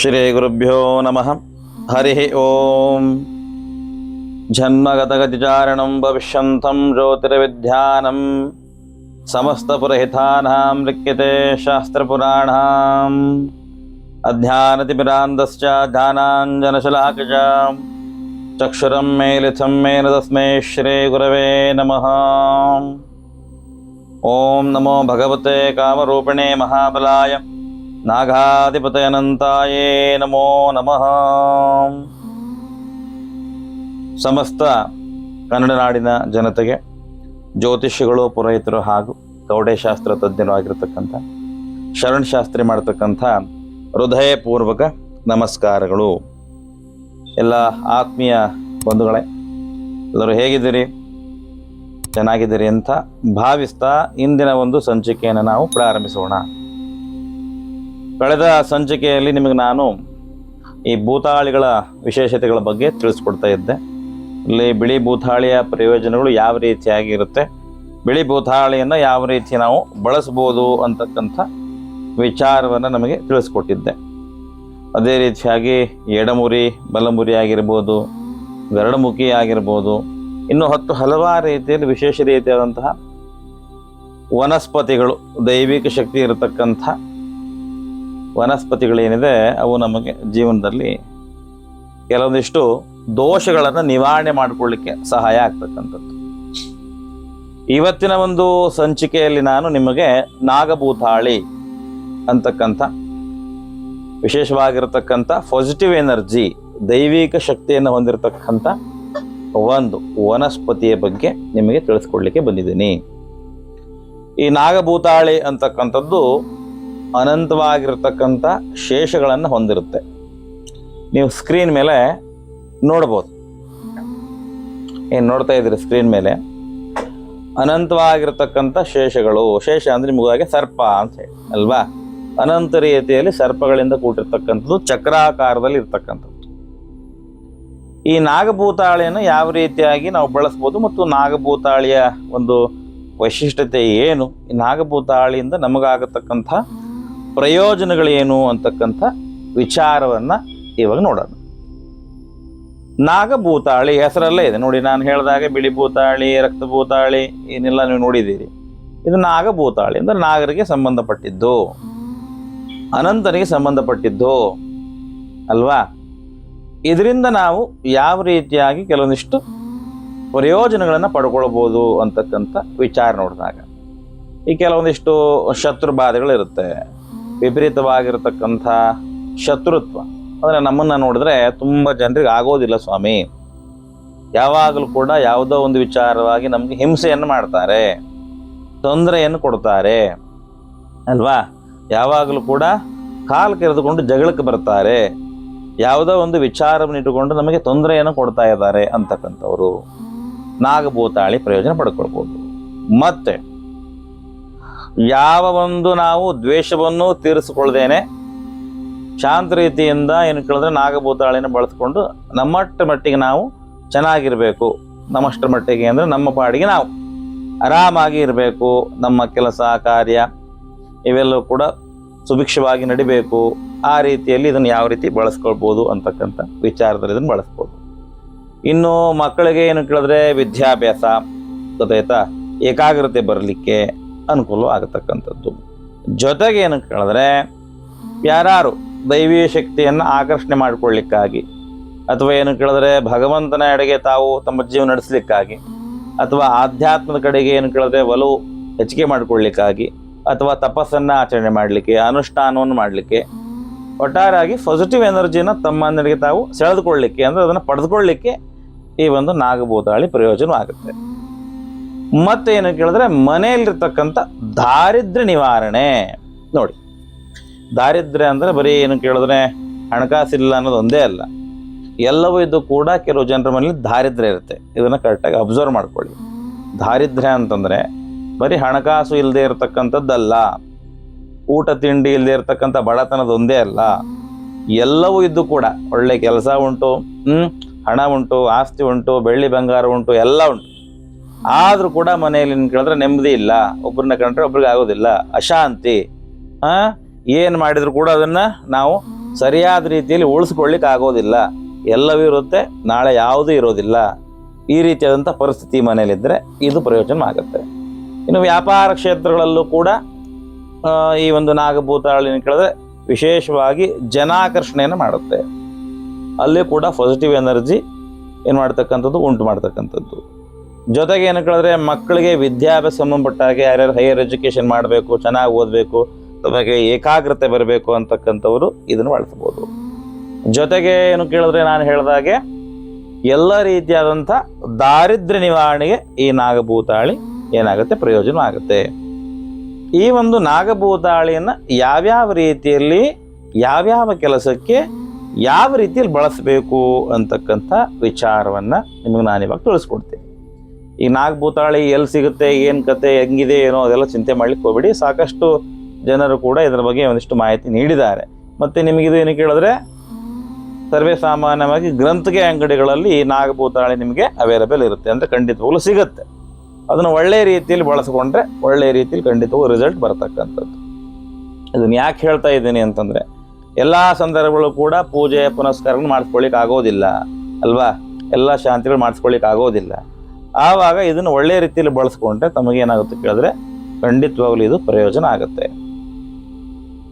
ಶ್ರೀ ಗುರುಭ್ಯೋ ನಮಃ. ಹರಿ ಓಂ. ಜನ್ಮಗತಗತಿಚಾರಣಂ ಭವಿಷ್ಯಂತಂ ಜ್ಯೋತಿರ್ವಿದ್ಯಾನಂ ಸಮಸ್ತಪುರಹಿತಾನಾಂ ಲಿಖ್ಯತೆ ಶಾಸ್ತ್ರಪುರಾಣಾಂ ಅಜ್ಞಾನತಿಮಿರಾಂಧಶ್ಚ ಜ್ಞಾನಾಂಜನಶಲಾಕಚ ಚಕ್ಷುರಂ ಮೇಲಿಥಂ ಮೇನ ತಸ್ಮೈ ಶ್ರೀ ಗುರವೇ ನಮಃ. ಓಂ ನಮೋ ಭಗವತೆ ಕಾಮರೂಪಿಣೇ ಮಹಾಬಲಾಯ ನಾಗಾಧಿಪತಯನಂತಾಯೇ ನಮೋ ನಮಃ. ಸಮಸ್ತ ಕನ್ನಡ ನಾಡಿನ ಜನತೆಗೆ ಜ್ಯೋತಿಷಿಗಳು, ಪುರೋಹಿತರು ಹಾಗೂ ಕೌಡೆಶಾಸ್ತ್ರ ತಜ್ಞರು ಆಗಿರತಕ್ಕಂಥ ಶರಣಶಾಸ್ತ್ರಿ ಮಾಡತಕ್ಕಂಥ ಹೃದಯಪೂರ್ವಕ ನಮಸ್ಕಾರಗಳು. ಎಲ್ಲ ಆತ್ಮೀಯ ಬಂಧುಗಳೇ, ಎಲ್ಲರೂ ಹೇಗಿದ್ದೀರಿ? ಚೆನ್ನಾಗಿದ್ದೀರಿ ಅಂತ ಭಾವಿಸ್ತಾ ಇಂದಿನ ಒಂದು ಸಂಚಿಕೆಯನ್ನು ನಾವು ಪ್ರಾರಂಭಿಸೋಣ. ಕಳೆದ ಸಂಚಿಕೆಯಲ್ಲಿ ನಿಮಗೆ ನಾನು ಈ ಭೂತಾಳಿಗಳ ವಿಶೇಷತೆಗಳ ಬಗ್ಗೆ ತಿಳಿಸ್ಕೊಡ್ತಾ ಇದ್ದೆ. ಇಲ್ಲಿ ಬಿಳಿ ಭೂತಾಳಿಯ ಪ್ರಯೋಜನಗಳು ಯಾವ ರೀತಿಯಾಗಿ ಇರುತ್ತೆ, ಬಿಳಿ ಭೂತಾಳಿಯನ್ನು ಯಾವ ರೀತಿ ನಾವು ಬಳಸ್ಬೋದು ಅಂತಕ್ಕಂಥ ವಿಚಾರವನ್ನು ನಮಗೆ ತಿಳಿಸ್ಕೊಟ್ಟಿದ್ದೆ. ಅದೇ ರೀತಿಯಾಗಿ ಎಡಮುರಿ, ಬಲಮುರಿ ಆಗಿರ್ಬೋದು, ಗರಡುಮುಖಿ ಆಗಿರ್ಬೋದು, ಇನ್ನು ಹಲವಾರು ರೀತಿಯಲ್ಲಿ ವಿಶೇಷ ರೀತಿಯಾದಂತಹ ವನಸ್ಪತಿಗಳು, ದೈವಿಕ ಶಕ್ತಿ ಇರತಕ್ಕಂಥ ವನಸ್ಪತಿಗಳೇನಿದೆ ಅವು ನಮಗೆ ಜೀವನದಲ್ಲಿ ಕೆಲವೊಂದಿಷ್ಟು ದೋಷಗಳನ್ನು ನಿವಾರಣೆ ಮಾಡಿಕೊಳ್ಳಿಕ್ಕೆ ಸಹಾಯ ಆಗ್ತಕ್ಕಂಥದ್ದು. ಇವತ್ತಿನ ಒಂದು ಸಂಚಿಕೆಯಲ್ಲಿ ನಾನು ನಿಮಗೆ ನಾಗಭೂತಾಳಿ ಅಂತಕ್ಕಂಥ ವಿಶೇಷವಾಗಿರತಕ್ಕಂಥ ಪಾಸಿಟಿವ್ ಎನರ್ಜಿ, ದೈವಿಕ ಶಕ್ತಿಯನ್ನು ಹೊಂದಿರತಕ್ಕಂಥ ಒಂದು ವನಸ್ಪತಿಯ ಬಗ್ಗೆ ನಿಮಗೆ ತಿಳಿಸ್ಕೊಡ್ಲಿಕ್ಕೆ ಬಂದಿದ್ದೀನಿ. ಈ ನಾಗಭೂತಾಳಿ ಅಂತಕ್ಕಂಥದ್ದು ಅನಂತವಾಗಿರತಕ್ಕಂಥ ಶೇಷಗಳನ್ನು ಹೊಂದಿರುತ್ತೆ. ನೀವು ಸ್ಕ್ರೀನ್ ಮೇಲೆ ನೋಡ್ಬೋದು, ಏನು ನೋಡ್ತಾ ಇದ್ದೀರಿ ಸ್ಕ್ರೀನ್ ಮೇಲೆ, ಅನಂತವಾಗಿರತಕ್ಕಂಥ ಶೇಷಗಳು. ಶೇಷ ಅಂದರೆ ನಿಮಗಾಗಿ ಸರ್ಪ ಅಂತ ಹೇಳಿ ಅಲ್ವಾ? ಅನಂತ ರೀತಿಯಲ್ಲಿ ಸರ್ಪಗಳಿಂದ ಕೂಡಿರ್ತಕ್ಕಂಥದ್ದು, ಚಕ್ರಾಕಾರದಲ್ಲಿ ಇರ್ತಕ್ಕಂಥದ್ದು. ಈ ನಾಗಭೂತಾಳಿಯನ್ನು ಯಾವ ರೀತಿಯಾಗಿ ನಾವು ಬಳಸ್ಬೋದು ಮತ್ತು ನಾಗಭೂತಾಳಿಯ ಒಂದು ವೈಶಿಷ್ಟ್ಯತೆ ಏನು, ಈ ನಾಗಭೂತಾಳಿಯಿಂದ ನಮಗಾಗತಕ್ಕಂಥ ಪ್ರಯೋಜನಗಳೇನು ಅಂತಕ್ಕಂಥ ವಿಚಾರವನ್ನು ಇವಾಗ ನೋಡೋಣ. ನಾಗಭೂತಾಳಿ ಹೆಸರಲ್ಲೇ ಇದೆ ನೋಡಿ. ನಾನು ಹೇಳಿದಾಗ ಬಿಳಿ ಭೂತಾಳಿ, ರಕ್ತಭೂತಾಳಿ ಏನೆಲ್ಲ ನೀವು ನೋಡಿದ್ದೀರಿ. ಇದು ನಾಗಭೂತಾಳಿ ಅಂದರೆ ನಾಗರಿಗೆ ಸಂಬಂಧಪಟ್ಟಿದ್ದು, ಅನಂತನಿಗೆ ಸಂಬಂಧಪಟ್ಟಿದ್ದು ಅಲ್ವಾ? ಇದರಿಂದ ನಾವು ಯಾವ ರೀತಿಯಾಗಿ ಕೆಲವೊಂದಿಷ್ಟು ಪ್ರಯೋಜನಗಳನ್ನು ಪಡ್ಕೊಳ್ಬೋದು ಅಂತಕ್ಕಂಥ ವಿಚಾರ ನೋಡಿದಾಗ, ಈ ಕೆಲವೊಂದಿಷ್ಟು ಶತ್ರು ಬಾಧೆಗಳಿರುತ್ತೆ, ವಿಪರೀತವಾಗಿರತಕ್ಕಂಥ ಶತ್ರುತ್ವ. ಅಂದರೆ ನಮ್ಮನ್ನು ನೋಡಿದ್ರೆ ತುಂಬ ಜನರಿಗೆ ಆಗೋದಿಲ್ಲ ಸ್ವಾಮಿ. ಯಾವಾಗಲೂ ಕೂಡ ಯಾವುದೋ ಒಂದು ವಿಚಾರವಾಗಿ ನಮಗೆ ಹಿಂಸೆಯನ್ನು ಮಾಡ್ತಾರೆ, ತೊಂದರೆಯನ್ನು ಕೊಡ್ತಾರೆ ಅಲ್ವಾ? ಯಾವಾಗಲೂ ಕೂಡ ಕಾಲು ಕೆರೆದುಕೊಂಡು ಜಗಳಕ್ಕೆ ಬರ್ತಾರೆ, ಯಾವುದೋ ಒಂದು ವಿಚಾರವನ್ನು ಇಟ್ಟುಕೊಂಡು ನಮಗೆ ತೊಂದರೆಯನ್ನು ಕೊಡ್ತಾ ಇದ್ದಾರೆ ಅಂತಕ್ಕಂಥವ್ರು ನಾಗಭೂತಾಳಿ ಪ್ರಯೋಜನ ಪಡ್ಕೊಳ್ಬೋದು. ಮತ್ತೆ ಯಾವ ಒಂದು ನಾವು ದ್ವೇಷವನ್ನು ತೀರಿಸಿಕೊಳ್ಳದೇನೆ ಶಾಂತ ರೀತಿಯಿಂದ ಏನು ಕೇಳಿದ್ರೆ ನಾಗಭೂತಾಳಿನ ಬಳಸ್ಕೊಂಡು ನಮ್ಮಷ್ಟರ ಮಟ್ಟಿಗೆ ನಾವು ಚೆನ್ನಾಗಿರಬೇಕು. ನಮ್ಮಷ್ಟರ ಮಟ್ಟಿಗೆ ಅಂದರೆ ನಮ್ಮ ಪಾಡಿಗೆ ನಾವು ಆರಾಮಾಗಿ ಇರಬೇಕು, ನಮ್ಮ ಕೆಲಸ ಕಾರ್ಯ ಇವೆಲ್ಲವೂ ಕೂಡ ಸುಭಿಕ್ಷವಾಗಿ ನಡಿಬೇಕು. ಆ ರೀತಿಯಲ್ಲಿ ಇದನ್ನು ಯಾವ ರೀತಿ ಬಳಸ್ಕೊಳ್ಬೋದು ಅಂತಕ್ಕಂಥ ವಿಚಾರದಲ್ಲಿ ಇದನ್ನು ಬಳಸ್ಬೋದು. ಇನ್ನು ಮಕ್ಕಳಿಗೆ ಏನು ಕೇಳಿದ್ರೆ ವಿದ್ಯಾಭ್ಯಾಸ ಗೊತ್ತಾಯ್ತಾ, ಏಕಾಗ್ರತೆ ಬರಲಿಕ್ಕೆ ಅನುಕೂಲ ಆಗತಕ್ಕಂಥದ್ದು. ಜೊತೆಗೆ ಏನು ಕೇಳಿದ್ರೆ ಯಾರು ದೈವೀಯ ಶಕ್ತಿಯನ್ನು ಆಕರ್ಷಣೆ ಮಾಡಿಕೊಳ್ಳಿಕ್ಕಾಗಿ, ಅಥವಾ ಏನು ಕೇಳಿದ್ರೆ ಭಗವಂತನ ಎಡೆಗೆ ತಾವು ತಮ್ಮ ಜೀವನ ನಡೆಸಲಿಕ್ಕಾಗಿ, ಅಥವಾ ಆಧ್ಯಾತ್ಮದ ಕಡೆಗೆ ಏನು ಕೇಳಿದ್ರೆ ಒಲವು ಹೆಚ್ಚಿಗೆ ಮಾಡಿಕೊಳ್ಳಿಕ್ಕಾಗಿ, ಅಥವಾ ತಪಸ್ಸನ್ನು ಆಚರಣೆ ಮಾಡಲಿಕ್ಕೆ, ಅನುಷ್ಠಾನವನ್ನು ಮಾಡಲಿಕ್ಕೆ, ಒಟ್ಟಾರೆಯಾಗಿ ಪಾಸಿಟಿವ್ ಎನರ್ಜಿನ ತಮ್ಮಂದಿರಿಗೆ ತಾವು ಸೆಳೆದುಕೊಳ್ಳಲಿಕ್ಕೆ, ಅಂದರೆ ಅದನ್ನು ಪಡೆದುಕೊಳ್ಳಲಿಕ್ಕೆ ಈ ಒಂದು ನಾಗಭೂತಾಳಿ ಪ್ರಯೋಜನವಾಗುತ್ತೆ. ಮತ್ತೆ ಏನು ಕೇಳಿದ್ರೆ ಮನೆಯಲ್ಲಿರ್ತಕ್ಕಂಥ ದಾರಿದ್ರ್ಯ ನಿವಾರಣೆ. ನೋಡಿ, ದಾರಿದ್ರ್ಯ ಅಂದರೆ ಬರೀ ಏನು ಕೇಳಿದ್ರೆ ಹಣಕಾಸಿಲ್ಲ ಅನ್ನೋದು ಒಂದೇ ಅಲ್ಲ, ಎಲ್ಲವೂ ಇದು ಕೂಡ ಕೆಲವು ಜನರ ಮನೇಲಿ ದಾರಿದ್ರ್ಯ ಇರುತ್ತೆ. ಇದನ್ನು ಕರೆಕ್ಟಾಗಿ ಅಬ್ಸರ್ವ್ ಮಾಡ್ಕೊಳ್ಳಿ. ದಾರಿದ್ರ್ಯ ಅಂತಂದರೆ ಬರೀ ಹಣಕಾಸು ಇಲ್ಲದೆ ಇರತಕ್ಕಂಥದ್ದಲ್ಲ, ಊಟ ತಿಂಡಿ ಇಲ್ಲದೆ ಇರತಕ್ಕಂಥ ಬಡತನದ ಒಂದೇ ಅಲ್ಲ, ಎಲ್ಲವೂ ಇದ್ದು ಕೂಡ ಒಳ್ಳೆ ಕೆಲಸ ಉಂಟು, ಹಣ ಉಂಟು, ಆಸ್ತಿ ಉಂಟು, ಬೆಳ್ಳಿ ಬಂಗಾರ ಉಂಟು, ಎಲ್ಲ ಉಂಟು. ಆದರೂ ಕೂಡ ಮನೆಯಲ್ಲಿ ಕೇಳಿದ್ರೆ ನೆಮ್ಮದಿ ಇಲ್ಲ, ಒಬ್ಬರನ್ನ ಕಂಡ್ರೆ ಒಬ್ರಿಗೆ ಆಗೋದಿಲ್ಲ, ಅಶಾಂತಿ. ಏನು ಮಾಡಿದ್ರು ಕೂಡ ಅದನ್ನು ನಾವು ಸರಿಯಾದ ರೀತಿಯಲ್ಲಿ ಉಳಿಸ್ಕೊಳ್ಳಿಕ್ಕೆ ಆಗೋದಿಲ್ಲ, ಎಲ್ಲವೂ ಇರುತ್ತೆ, ನಾಳೆ ಯಾವುದೂ ಇರೋದಿಲ್ಲ, ಈ ರೀತಿಯಾದಂಥ ಪರಿಸ್ಥಿತಿ ಮನೆಯಲ್ಲಿದ್ದರೆ ಇದು ಪ್ರಯೋಜನ ಆಗುತ್ತೆ. ಇನ್ನು ವ್ಯಾಪಾರ ಕ್ಷೇತ್ರಗಳಲ್ಲೂ ಕೂಡ ಈ ಒಂದು ನಾಗಭೂತಾಳಿನ ಕೇಳಿದ್ರೆ ವಿಶೇಷವಾಗಿ ಜನಾಕರ್ಷಣೆಯನ್ನು ಮಾಡುತ್ತೆ. ಅಲ್ಲಿ ಕೂಡ ಪಾಸಿಟಿವ್ ಎನರ್ಜಿ ಏನು ಮಾಡ್ತಕ್ಕಂಥದ್ದು ಉಂಟು ಮಾಡ್ತಕ್ಕಂಥದ್ದು. ಜೊತೆಗೆ ಏನು ಕೇಳಿದ್ರೆ ಮಕ್ಕಳಿಗೆ ವಿದ್ಯಾಭ್ಯಾಸ ಸಂಬಂಧಪಟ್ಟ ಹಾಗೆ ಯಾರ್ಯಾರು ಹೈಯರ್ ಎಜುಕೇಷನ್ ಮಾಡಬೇಕು, ಚೆನ್ನಾಗಿ ಓದಬೇಕು, ತಮಗೆ ಏಕಾಗ್ರತೆ ಬರಬೇಕು ಅಂತಕ್ಕಂಥವ್ರು ಇದನ್ನು ಬಳಸ್ಬೋದು. ಜೊತೆಗೆ ಏನು ಕೇಳಿದ್ರೆ ನಾನು ಹೇಳಿದಾಗೆ ಎಲ್ಲ ರೀತಿಯಾದಂಥ ದಾರಿದ್ರ್ಯ ನಿವಾರಣೆಗೆ ಈ ನಾಗಭೂತಾಳಿ ಏನಾಗುತ್ತೆ ಪ್ರಯೋಜನ ಆಗುತ್ತೆ. ಈ ಒಂದು ನಾಗಭೂತಾಳಿಯನ್ನು ಯಾವ್ಯಾವ ರೀತಿಯಲ್ಲಿ ಯಾವ್ಯಾವ ಕೆಲಸಕ್ಕೆ ಯಾವ ರೀತಿಯಲ್ಲಿ ಬಳಸಬೇಕು ಅಂತಕ್ಕಂಥ ವಿಚಾರವನ್ನು ನಿಮಗೆ ನಾನಿವಾಗ ತಿಳಿಸ್ಕೊಡ್ತೀನಿ. ಈ ನಾಗಭೂತಾಳಿ ಎಲ್ಲಿ ಸಿಗುತ್ತೆ, ಏನು ಕತೆ, ಹೆಂಗಿದೆ ಏನೋ ಅದೆಲ್ಲ ಚಿಂತೆ ಮಾಡ್ಲಿಕ್ಕೆ ಹೋಗ್ಬೇಡಿ. ಸಾಕಷ್ಟು ಜನರು ಕೂಡ ಇದರ ಬಗ್ಗೆ ಒಂದಿಷ್ಟು ಮಾಹಿತಿ ನೀಡಿದ್ದಾರೆ. ಮತ್ತು ನಿಮಗಿದು ಏನು ಕೇಳಿದ್ರೆ ಸರ್ವೇ ಸಾಮಾನ್ಯವಾಗಿ ಗ್ರಂಥಿಗೆ ಅಂಗಡಿಗಳಲ್ಲಿ ಈ ನಾಗಭೂತಾಳಿ ನಿಮಗೆ ಅವೈಲೇಬಲ್ ಇರುತ್ತೆ, ಅಂದರೆ ಖಂಡಿತವಾಗ್ಲೂ ಸಿಗುತ್ತೆ. ಅದನ್ನು ಒಳ್ಳೆಯ ರೀತಿಯಲ್ಲಿ ಬಳಸ್ಕೊಂಡ್ರೆ ಒಳ್ಳೆಯ ರೀತಿಯಲ್ಲಿ ಖಂಡಿತವಾಗೂ ರಿಸಲ್ಟ್ ಬರ್ತಕ್ಕಂಥದ್ದು. ಇದನ್ನು ಯಾಕೆ ಹೇಳ್ತಾ ಇದ್ದೀನಿ ಅಂತಂದರೆ ಎಲ್ಲ ಸಂದರ್ಭಗಳು ಕೂಡ ಪೂಜೆ ಪುನಸ್ಕಾರಗಳು ಮಾಡಿಸ್ಕೊಳ್ಳಿಕ್ಕೆ ಆಗೋದಿಲ್ಲ ಅಲ್ವಾ, ಎಲ್ಲ ಶಾಂತಿಗಳು ಮಾಡಿಸ್ಕೊಳ್ಳಿಕ್ಕೆ ಆಗೋದಿಲ್ಲ. ಆವಾಗ ಇದನ್ನು ಒಳ್ಳೆಯ ರೀತಿಯಲ್ಲಿ ಬಳಸ್ಕೊಂಡ್ರೆ ತಮಗೇನಾಗುತ್ತೆ ಕೇಳಿದ್ರೆ ಖಂಡಿತವಾಗ್ಲೂ ಇದು ಪ್ರಯೋಜನ ಆಗುತ್ತೆ.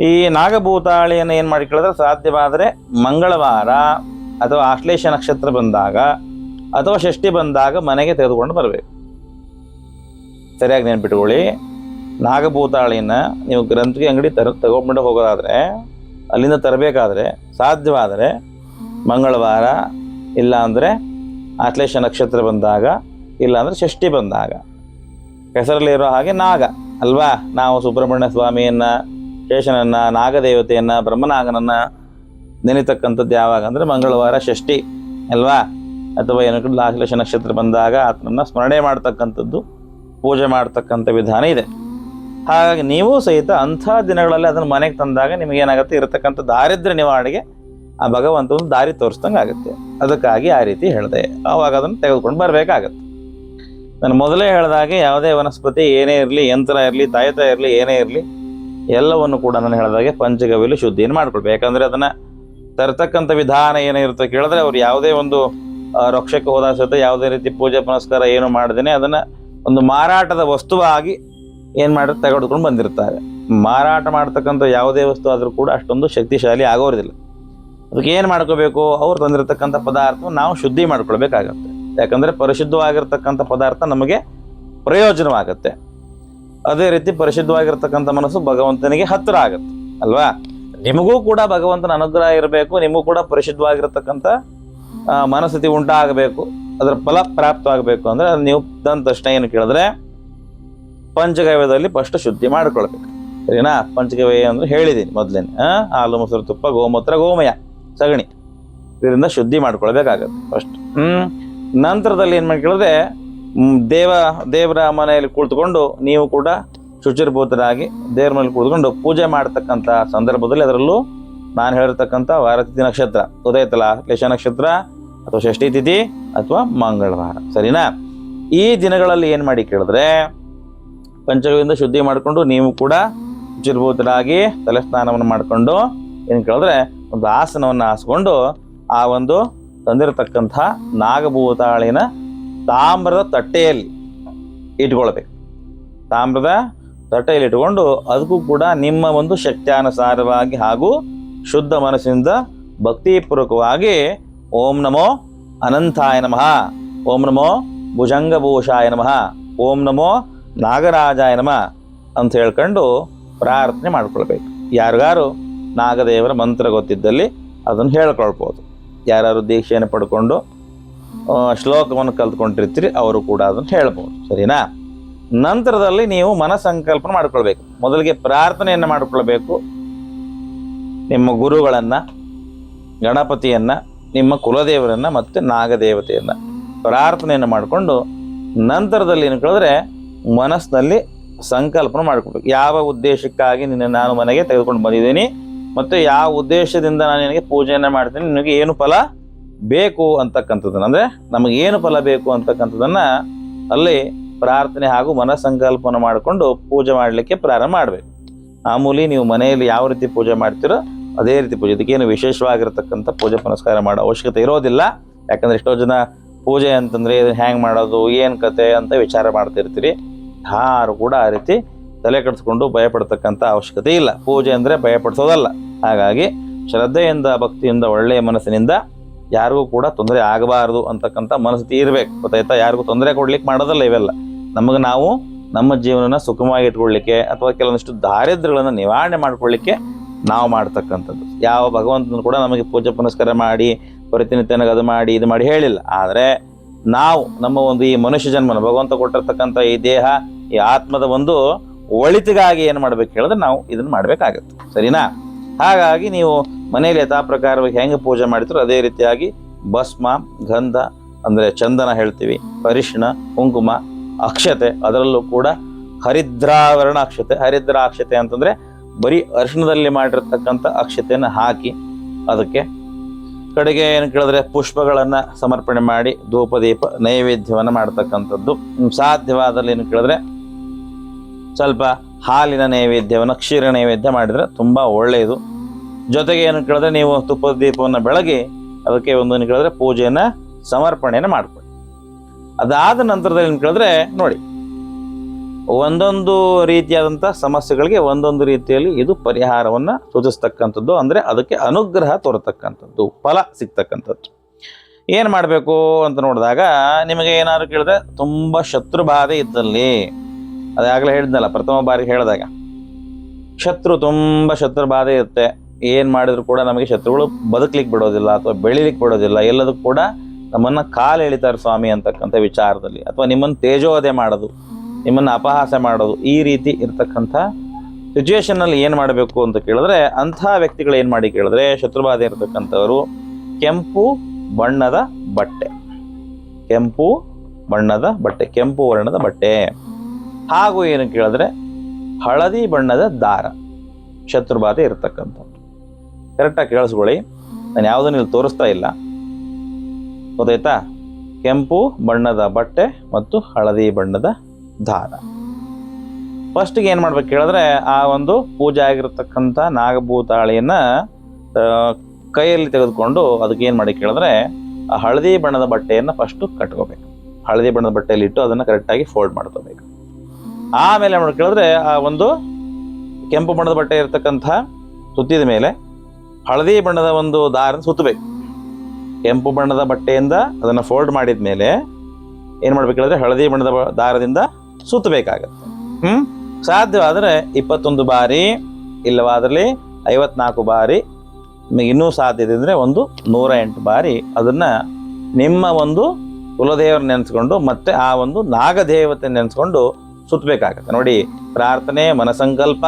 ಈ ನಾಗಭೂತಾಳಿಯನ್ನು ಏನು ಮಾಡಿ ಕೇಳಿದ್ರೆ ಸಾಧ್ಯವಾದರೆ ಮಂಗಳವಾರ ಅಥವಾ ಆಶ್ಲೇಷ ನಕ್ಷತ್ರ ಬಂದಾಗ ಅಥವಾ ಷಷ್ಠಿ ಬಂದಾಗ ಮನೆಗೆ ತೆಗೆದುಕೊಂಡು ಬರಬೇಕು. ಸರಿಯಾಗಿ ನೆನ್ಪಿಟ್ಕೊಳ್ಳಿ, ನಾಗಭೂತಾಳಿನ ನೀವು ಗ್ರಂಥಿಗೆ ಅಂಗಡಿ ತಗೊಂಡ್ಬಿಟ್ಟು ಹೋಗೋದಾದರೆ, ಅಲ್ಲಿಂದ ತರಬೇಕಾದ್ರೆ ಸಾಧ್ಯವಾದರೆ ಮಂಗಳವಾರ, ಇಲ್ಲ ಅಂದರೆ ಆಶ್ಲೇಷ ನಕ್ಷತ್ರ ಬಂದಾಗ, ಇಲ್ಲ ಅಂದರೆ ಷಷ್ಠಿ ಬಂದಾಗ, ಹೆಸರಲ್ಲಿರೋ ಹಾಗೆ ನಾಗ ಅಲ್ವಾ, ನಾವು ಸುಬ್ರಹ್ಮಣ್ಯ ಸ್ವಾಮಿಯನ್ನು, ಶೇಷನನ್ನು, ನಾಗದೇವತೆಯನ್ನು, ಬ್ರಹ್ಮನಾಗನನ್ನು ನೆನೆತಕ್ಕಂಥದ್ದು ಯಾವಾಗ ಅಂದರೆ ಮಂಗಳವಾರ ಷಷ್ಠಿ ಅಲ್ವಾ, ಅಥವಾ ಏನಕ್ಕೆ ಆಶ್ಲೇಷ ನಕ್ಷತ್ರ ಬಂದಾಗ ಆತನನ್ನು ಸ್ಮರಣೆ ಮಾಡ್ತಕ್ಕಂಥದ್ದು, ಪೂಜೆ ಮಾಡ್ತಕ್ಕಂಥ ವಿಧಾನ ಇದೆ. ಹಾಗಾಗಿ ನೀವು ಸಹಿತ ಅಂಥ ದಿನಗಳಲ್ಲಿ ಅದನ್ನು ಮನೆಗೆ ತಂದಾಗ ನಿಮಗೇನಾಗುತ್ತೆ, ಇರತಕ್ಕಂಥ ದಾರಿದ್ರ್ಯ ನಿವಾರಣೆಗೆ ಆ ಭಗವಂತನ ದಾರಿ ತೋರಿಸ್ದಂಗೆ ಆಗುತ್ತೆ. ಅದಕ್ಕಾಗಿ ಆ ರೀತಿ ಹೇಳಿದೆ. ಆವಾಗ ಅದನ್ನು ತೆಗೆದುಕೊಂಡು ಬರಬೇಕಾಗತ್ತೆ. ನಾನು ಮೊದಲೇ ಹೇಳಿದಾಗೆ ಯಾವುದೇ ವನಸ್ಪತಿ ಏನೇ ಇರಲಿ, ಯಂತ್ರ ಇರಲಿ, ತಾಯತ ಇರಲಿ, ಏನೇ ಇರಲಿ, ಎಲ್ಲವನ್ನು ಕೂಡ ನಾನು ಹೇಳಿದಾಗೆ ಪಂಚಗವ್ಯಲ್ಲಿ ಶುದ್ಧಿಯನ್ನು ಮಾಡ್ಕೊಳ್ಬೇಕು. ಯಾಕಂದರೆ ಅದನ್ನು ತರ್ತಕ್ಕಂಥ ವಿಧಾನ ಏನಿರುತ್ತೆ ಕೇಳಿದ್ರೆ ಅವ್ರು ಯಾವುದೇ ಒಂದು ರಕ್ಷಕ್ಕೆ ಹೋದ ಸಹಿತ ಯಾವುದೇ ರೀತಿ ಪೂಜೆ ಪುನಸ್ಕಾರ ಏನು ಮಾಡ್ದೇನೆ ಅದನ್ನು ಒಂದು ಮಾರಾಟದ ವಸ್ತುವಾಗಿ ಏನು ಮಾಡಿದ್ರೆ ತೆಗೆದುಕೊಂಡು ಬಂದಿರ್ತಾರೆ. ಮಾರಾಟ ಮಾಡ್ತಕ್ಕಂಥ ಯಾವುದೇ ವಸ್ತು ಆದರೂ ಕೂಡ ಅಷ್ಟೊಂದು ಶಕ್ತಿಶಾಲಿ ಆಗೋದಿಲ್ಲ. ಅದಕ್ಕೆ ಏನು ಮಾಡ್ಕೋಬೇಕು, ಅವ್ರು ತಂದಿರತಕ್ಕಂಥ ಪದಾರ್ಥವನ್ನು ನಾವು ಶುದ್ಧಿ ಮಾಡ್ಕೊಳ್ಬೇಕಾಗತ್ತೆ. ಯಾಕಂದರೆ ಪರಿಶುದ್ಧವಾಗಿರ್ತಕ್ಕಂಥ ಪದಾರ್ಥ ನಮಗೆ ಪ್ರಯೋಜನವಾಗುತ್ತೆ. ಅದೇ ರೀತಿ ಪರಿಶುದ್ಧವಾಗಿರ್ತಕ್ಕಂಥ ಮನಸ್ಸು ಭಗವಂತನಿಗೆ ಹತ್ತಿರ ಆಗುತ್ತೆ ಅಲ್ವಾ. ನಿಮಗೂ ಕೂಡ ಭಗವಂತನ ಅನುಗ್ರಹ ಇರಬೇಕು, ನಿಮಗೂ ಕೂಡ ಪರಿಶುದ್ಧವಾಗಿರ್ತಕ್ಕಂಥ ಮನಸ್ಥಿತಿ ಉಂಟಾಗಬೇಕು, ಅದರ ಫಲ ಪ್ರಾಪ್ತವಾಗಬೇಕು ಅಂದರೆ ನೀವು ತಂದ ತಕ್ಷಣ ಏನು ಕೇಳಿದ್ರೆ ಪಂಚಗವ್ಯದಲ್ಲಿ ಫಸ್ಟ್ ಶುದ್ಧಿ ಮಾಡ್ಕೊಳ್ಬೇಕು. ಸರಿನಾ? ಪಂಚಗವ್ಯ ಅಂದರೆ ಹೇಳಿದ್ದೀನಿ ಮೊದಲೇನೆ, ಹಾಲು, ಮೊಸರು, ತುಪ್ಪ, ಗೋಮೂತ್ರ, ಗೋಮಯ, ಸಗಣಿ, ಇದರಿಂದ ಶುದ್ಧಿ ಮಾಡ್ಕೊಳ್ಬೇಕಾಗತ್ತೆ ಫಸ್ಟ್. ನಂತರದಲ್ಲಿ ಏನು ಮಾಡಿ ಕೇಳಿದ್ರೆ ದೇವರ ಮನೆಯಲ್ಲಿ ಕುಳಿತುಕೊಂಡು ನೀವು ಕೂಡ ಶುಚಿರ್ಭೂತರಾಗಿ ದೇವರ ಮನೇಲಿ ಕುಳಿತುಕೊಂಡು ಪೂಜೆ ಮಾಡ್ತಕ್ಕಂಥ ಸಂದರ್ಭದಲ್ಲಿ ಅದರಲ್ಲೂ ನಾನು ಹೇಳಿರ್ತಕ್ಕಂಥ ವಾರತಿಥಿ ನಕ್ಷತ್ರ ಉದಯತಲ ಲೇಷ ನಕ್ಷತ್ರ ಅಥವಾ ಷಷ್ಠಿ ತಿಥಿ ಅಥವಾ ಮಂಗಳವಾರ, ಸರಿನಾ? ಈ ದಿನಗಳಲ್ಲಿ ಏನು ಮಾಡಿ ಕೇಳಿದ್ರೆ ಪಂಚಗವ್ಯದಿಂದ ಶುದ್ಧಿ ಮಾಡಿಕೊಂಡು ನೀವು ಕೂಡ ಶುಚಿರ್ಭೂತರಾಗಿ ತಲೆ ಸ್ನಾನವನ್ನು ಮಾಡಿಕೊಂಡು ಏನು ಕೇಳಿದ್ರೆ ಒಂದು ಆಸನವನ್ನು ಹಾಸ್ಕೊಂಡು ಆ ಒಂದು ತಂದಿರತಕ್ಕಂಥ ನಾಗಭೂತಾಳಿನ ತಾಮ್ರದ ತಟ್ಟೆಯಲ್ಲಿ ಇಟ್ಕೊಳ್ಬೇಕು. ತಾಮ್ರದ ತಟ್ಟೆಯಲ್ಲಿ ಇಟ್ಕೊಂಡು ಅದಕ್ಕೂ ಕೂಡ ನಿಮ್ಮ ಒಂದು ಶಕ್ತ್ಯಾನುಸಾರವಾಗಿ ಹಾಗೂ ಶುದ್ಧ ಮನಸ್ಸಿನಿಂದ ಭಕ್ತಿಪೂರ್ವಕವಾಗಿ ಓಂ ನಮೋ ಅನಂತಾಯ ನಮಃ, ಓಂ ನಮೋ ಭುಜಂಗಭೂಷಾಯ ನಮಃ, ಓಂ ನಮೋ ನಾಗರಾಜಾಯ ನಮಃ ಅಂತ ಹೇಳ್ಕೊಂಡು ಪ್ರಾರ್ಥನೆ ಮಾಡ್ಕೊಳ್ಬೇಕು. ಯಾರಿಗಾರು ನಾಗದೇವರ ಮಂತ್ರ ಗೊತ್ತಿದ್ದಲ್ಲಿ ಅದನ್ನು ಹೇಳ್ಕೊಳ್ಬೋದು. ಯಾರು ದೀಕ್ಷೆಯನ್ನು ಪಡ್ಕೊಂಡು ಶ್ಲೋಕವನ್ನು ಕಲ್ತ್ಕೊಂಡಿರ್ತೀರಿ ಅವರು ಕೂಡ ಅದನ್ನು ಹೇಳ್ಬೋದು, ಸರಿನಾ? ನಂತರದಲ್ಲಿ ನೀವು ಮನಸ್ಸಂಕಲ್ಪನೆ ಮಾಡ್ಕೊಳ್ಬೇಕು. ಮೊದಲಿಗೆ ಪ್ರಾರ್ಥನೆಯನ್ನು ಮಾಡಿಕೊಳ್ಬೇಕು. ನಿಮ್ಮ ಗುರುಗಳನ್ನು, ಗಣಪತಿಯನ್ನು, ನಿಮ್ಮ ಕುಲದೇವರನ್ನು ಮತ್ತು ನಾಗದೇವತೆಯನ್ನು ಪ್ರಾರ್ಥನೆಯನ್ನು ಮಾಡಿಕೊಂಡು ನಂತರದಲ್ಲಿ ಏನು ಕೇಳಿದ್ರೆ ಮನಸ್ಸಿನಲ್ಲಿ ಸಂಕಲ್ಪನೆ ಮಾಡ್ಕೊಳ್ಬೇಕು. ಯಾವ ಉದ್ದೇಶಕ್ಕಾಗಿ ನಾನು ಮನೆಗೆ ತೆಗೆದುಕೊಂಡು ಬಂದಿದ್ದೀನಿ ಮತ್ತು ಯಾವ ಉದ್ದೇಶದಿಂದ ನಾನು ನಿನಗೆ ಪೂಜೆಯನ್ನು ಮಾಡ್ತೀನಿ, ನಿನಗೆ ಏನು ಫಲ ಬೇಕು ಅಂತಕ್ಕಂಥದ್ದನ್ನು, ಅಂದರೆ ನಮಗೇನು ಫಲ ಬೇಕು ಅಂತಕ್ಕಂಥದ್ದನ್ನು ಅಲ್ಲಿ ಪ್ರಾರ್ಥನೆ ಹಾಗೂ ಮನಸ್ಸಂಕಲ್ಪನ ಮಾಡಿಕೊಂಡು ಪೂಜೆ ಮಾಡಲಿಕ್ಕೆ ಪ್ರಾರಂಭ ಮಾಡಬೇಕು. ಮಾಮೂಲಿ ನೀವು ಮನೆಯಲ್ಲಿ ಯಾವ ರೀತಿ ಪೂಜೆ ಮಾಡ್ತೀರೋ ಅದೇ ರೀತಿ ಪೂಜೆ. ಇದಕ್ಕೇನು ವಿಶೇಷವಾಗಿರ್ತಕ್ಕಂಥ ಪೂಜೆ ಪುನಸ್ಕಾರ ಮಾಡೋ ಅವಶ್ಯಕತೆ ಇರೋದಿಲ್ಲ. ಯಾಕಂದರೆ ಎಷ್ಟೋ ಜನ ಪೂಜೆ ಅಂತಂದರೆ ಇದನ್ನು ಹ್ಯಾಂಗೆ ಮಾಡೋದು, ಏನು ಕತೆ ಅಂತ ವಿಚಾರ ಮಾಡ್ತಿರ್ತೀರಿ. ಯಾರು ಕೂಡ ಆ ರೀತಿ ತಲೆ ಕೆಡಿಸ್ಕೊಂಡು ಭಯಪಡ್ತಕ್ಕಂಥ ಅವಶ್ಯಕತೆ ಇಲ್ಲ. ಪೂಜೆ ಅಂದರೆ ಭಯಪಡಿಸೋದಲ್ಲ. ಹಾಗಾಗಿ ಶ್ರದ್ಧೆಯಿಂದ, ಭಕ್ತಿಯಿಂದ, ಒಳ್ಳೆಯ ಮನಸ್ಸಿನಿಂದ ಯಾರಿಗೂ ಕೂಡ ತೊಂದರೆ ಆಗಬಾರ್ದು ಅಂತಕ್ಕಂಥ ಮನಸ್ಥಿತಿ ಇರಬೇಕು. ಗೊತ್ತಾಯ್ತಾ? ಯಾರಿಗೂ ತೊಂದರೆ ಕೊಡ್ಲಿಕ್ಕೆ ಮಾಡೋದಲ್ಲ ಇವೆಲ್ಲ. ನಮಗೆ ನಾವು ನಮ್ಮ ಜೀವನನ ಸುಖವಾಗಿ ಇಟ್ಕೊಳ್ಳಿಕ್ಕೆ ಅಥವಾ ಕೆಲವೊಂದಿಷ್ಟು ದಾರಿದ್ರ್ಯಗಳನ್ನು ನಿವಾರಣೆ ಮಾಡ್ಕೊಳ್ಳಿಕ್ಕೆ ನಾವು ಮಾಡ್ತಕ್ಕಂಥದ್ದು. ಯಾವ ಭಗವಂತನ ಕೂಡ ನಮಗೆ ಪೂಜೆ ಪುನಸ್ಕಾರ ಮಾಡಿ ಪ್ರತಿನಿತ್ಯ ಅದು ಮಾಡಿ ಇದು ಮಾಡಿ ಹೇಳಿಲ್ಲ. ಆದರೆ ನಾವು ನಮ್ಮ ಒಂದು ಈ ಮನುಷ್ಯ ಜನ್ಮನ ಭಗವಂತ ಕೊಟ್ಟಿರ್ತಕ್ಕಂಥ ಈ ದೇಹ, ಈ ಆತ್ಮದ ಒಂದು ಒಳಿತಿಗಾಗಿ ಏನು ಮಾಡ್ಬೇಕು ಹೇಳಿದ್ರೆ ನಾವು ಇದನ್ನು ಮಾಡಬೇಕಾಗತ್ತೆ. ಸರಿನಾ? ಹಾಗಾಗಿ ನೀವು ಮನೆಯಲ್ಲಿ ಯಥಾ ಪ್ರಕಾರವಾಗಿ ಹೆಂಗೆ ಪೂಜೆ ಮಾಡ್ತೀರೋ ಅದೇ ರೀತಿಯಾಗಿ ಭಸ್ಮ, ಗಂಧ ಅಂದರೆ ಚಂದನ ಹೇಳ್ತೀವಿ, ಅರಿಶಿಣ, ಕುಂಕುಮ, ಅಕ್ಷತೆ, ಅದರಲ್ಲೂ ಕೂಡ ಹರಿದ್ರಾವರಣ ಅಕ್ಷತೆ. ಹರಿದ್ರಾಕ್ಷತೆ ಅಂತಂದರೆ ಬರೀ ಅರಿಶಿಣದಲ್ಲಿ ಮಾಡಿರ್ತಕ್ಕಂಥ ಅಕ್ಷತೆಯನ್ನು ಹಾಕಿ ಅದಕ್ಕೆ ಕಡೆಗೆ ಏನು ಕೇಳಿದ್ರೆ ಪುಷ್ಪಗಳನ್ನು ಸಮರ್ಪಣೆ ಮಾಡಿ ಧೂಪ ದೀಪ ನೈವೇದ್ಯವನ್ನು ಮಾಡ್ತಕ್ಕಂಥದ್ದು. ಸಾಧ್ಯವಾದಲ್ಲಿ ಏನು ಕೇಳಿದ್ರೆ ಸ್ವಲ್ಪ ಹಾಲಿನ ನೈವೇದ್ಯವನ್ನು, ಕ್ಷೀರ ನೈವೇದ್ಯ ಮಾಡಿದರೆ ತುಂಬ ಒಳ್ಳೆಯದು. ಜೊತೆಗೆ ಏನು ಕೇಳಿದ್ರೆ ನೀವು ತುಪ್ಪದ ದೀಪವನ್ನು ಬೆಳಗಿ ಅದಕ್ಕೆ ಒಂದು ಏನು ಕೇಳಿದ್ರೆ ಪೂಜೆಯನ್ನು ಸಮರ್ಪಣೆಯನ್ನು ಮಾಡ್ಕೊಳ್ಳಿ. ಅದಾದ ನಂತರದಲ್ಲಿ ಏನು ಕೇಳಿದ್ರೆ ನೋಡಿ, ಒಂದೊಂದು ರೀತಿಯಾದಂಥ ಸಮಸ್ಯೆಗಳಿಗೆ ಒಂದೊಂದು ರೀತಿಯಲ್ಲಿ ಇದು ಪರಿಹಾರವನ್ನು ಸೂಚಿಸ್ತಕ್ಕಂಥದ್ದು. ಅಂದರೆ ಅದಕ್ಕೆ ಅನುಗ್ರಹ ತೋರತಕ್ಕಂಥದ್ದು, ಫಲ ಸಿಗ್ತಕ್ಕಂಥದ್ದು. ಏನು ಮಾಡಬೇಕು ಅಂತ ನೋಡಿದಾಗ ನಿಮಗೆ ಏನಾದ್ರು ಕೇಳಿದ್ರೆ ತುಂಬ ಶತ್ರು ಬಾಧೆ ಇದ್ದಲ್ಲಿ, ಅದಾಗಲೇ ಹೇಳಿದ್ನಲ್ಲ ಪ್ರಥಮ ಬಾರಿಗೆ ಹೇಳಿದಾಗ, ತುಂಬ ಶತ್ರು ಬಾಧೆ ಇರುತ್ತೆ. ಏನು ಮಾಡಿದ್ರು ಕೂಡ ನಮಗೆ ಶತ್ರುಗಳು ಬದುಕಲಿಕ್ಕೆ ಬಿಡೋದಿಲ್ಲ ಅಥವಾ ಬೆಳಿಲಿಕ್ಕೆ ಬಿಡೋದಿಲ್ಲ. ಎಲ್ಲದಕ್ಕೂ ಕೂಡ ನಮ್ಮನ್ನು ಕಾಲು ಎಳಿತಾರೆ ಸ್ವಾಮಿ ಅಂತಕ್ಕಂಥ ವಿಚಾರದಲ್ಲಿ, ಅಥವಾ ನಿಮ್ಮನ್ನು ತೇಜೋವಧೆ ಮಾಡೋದು, ನಿಮ್ಮನ್ನು ಅಪಹಾಸ ಮಾಡೋದು, ಈ ರೀತಿ ಇರ್ತಕ್ಕಂಥ ಸಿಚುವೇಶನ್ನಲ್ಲಿ ಏನು ಮಾಡಬೇಕು ಅಂತ ಕೇಳಿದ್ರೆ, ಅಂಥ ವ್ಯಕ್ತಿಗಳು ಏನು ಮಾಡಿ ಕೇಳಿದ್ರೆ, ಶತ್ರುಬಾಧೆ ಇರತಕ್ಕಂಥವರು ಕೆಂಪು ಬಣ್ಣದ ಬಟ್ಟೆ, ಕೆಂಪು ಬಣ್ಣದ ಬಟ್ಟೆ, ಕೆಂಪು ವರ್ಣದ ಬಟ್ಟೆ, ಹಾಗೂ ಏನು ಕೇಳಿದ್ರೆ ಹಳದಿ ಬಣ್ಣದ ದಾರ, ಶತ್ರುಬಾಧೆ ಇರತಕ್ಕಂಥದ್ದು. ಕರೆಕ್ಟಾಗಿ ಕೇಳಿಸ್ಕೊಳ್ಳಿ, ನಾನು ಯಾವುದನ್ನು ಇಲ್ಲಿ ತೋರಿಸ್ತಾ ಇಲ್ಲ. ಗೊತ್ತಾಯ್ತಾ? ಕೆಂಪು ಬಣ್ಣದ ಬಟ್ಟೆ ಮತ್ತು ಹಳದಿ ಬಣ್ಣದ ದಾರ. ಫಸ್ಟಿಗೆ ಏನು ಮಾಡ್ಬೇಕು ಕೇಳಿದ್ರೆ, ಆ ಒಂದು ಪೂಜೆ ಆಗಿರತಕ್ಕಂಥ ನಾಗಭೂತಾಳಿಯನ್ನು ಕೈಯಲ್ಲಿ ತೆಗೆದುಕೊಂಡು ಅದಕ್ಕೆ ಏನು ಮಾಡಿ ಕೇಳಿದ್ರೆ ಆ ಹಳದಿ ಬಣ್ಣದ ಬಟ್ಟೆಯನ್ನು ಫಸ್ಟು ಕಟ್ಕೋಬೇಕು. ಹಳದಿ ಬಣ್ಣದ ಬಟ್ಟೆಯಲ್ಲಿ ಇಟ್ಟು ಅದನ್ನು ಕರೆಕ್ಟಾಗಿ ಫೋಲ್ಡ್ ಮಾಡ್ಕೋಬೇಕು. ಆಮೇಲೆ ಏನು ಮಾಡಿ ಕೇಳಿದ್ರೆ ಆ ಒಂದು ಕೆಂಪು ಬಣ್ಣದ ಬಟ್ಟೆ ಇರತಕ್ಕಂಥ ಸುತ್ತಿದ ಮೇಲೆ ಹಳದಿ ಬಣ್ಣದ ಒಂದು ದಾರನ ಸುತ್ತಬೇಕು. ಕೆಂಪು ಬಣ್ಣದ ಬಟ್ಟೆಯಿಂದ ಅದನ್ನು ಫೋಲ್ಡ್ ಮಾಡಿದ ಮೇಲೆ ಏನು ಮಾಡ್ಬೇಕು ಹೇಳಿದ್ರೆ ಹಳದಿ ಬಣ್ಣದ ದಾರದಿಂದ ಸುತ್ತಬೇಕಾಗತ್ತೆ. ಸಾಧ್ಯವಾದರೆ 21 ಬಾರಿ, ಇಲ್ಲವಾದಲ್ಲಿ 54 ಬಾರಿ, ನಿಮಗೆ ಇನ್ನೂ ಸಾಧ್ಯತೆ ಇದ್ದರೆ ಒಂದು 108 ಬಾರಿ ಅದನ್ನು ನಿಮ್ಮ ಒಂದು ಕುಲದೇವರು ನೆನೆಸ್ಕೊಂಡು ಮತ್ತೆ ಆ ಒಂದು ನಾಗದೇವತೆ ನೆನೆಸ್ಕೊಂಡು ಸುತ್ತಬೇಕಾಗತ್ತೆ. ನೋಡಿ, ಪ್ರಾರ್ಥನೆ, ಮನಸಂಕಲ್ಪ,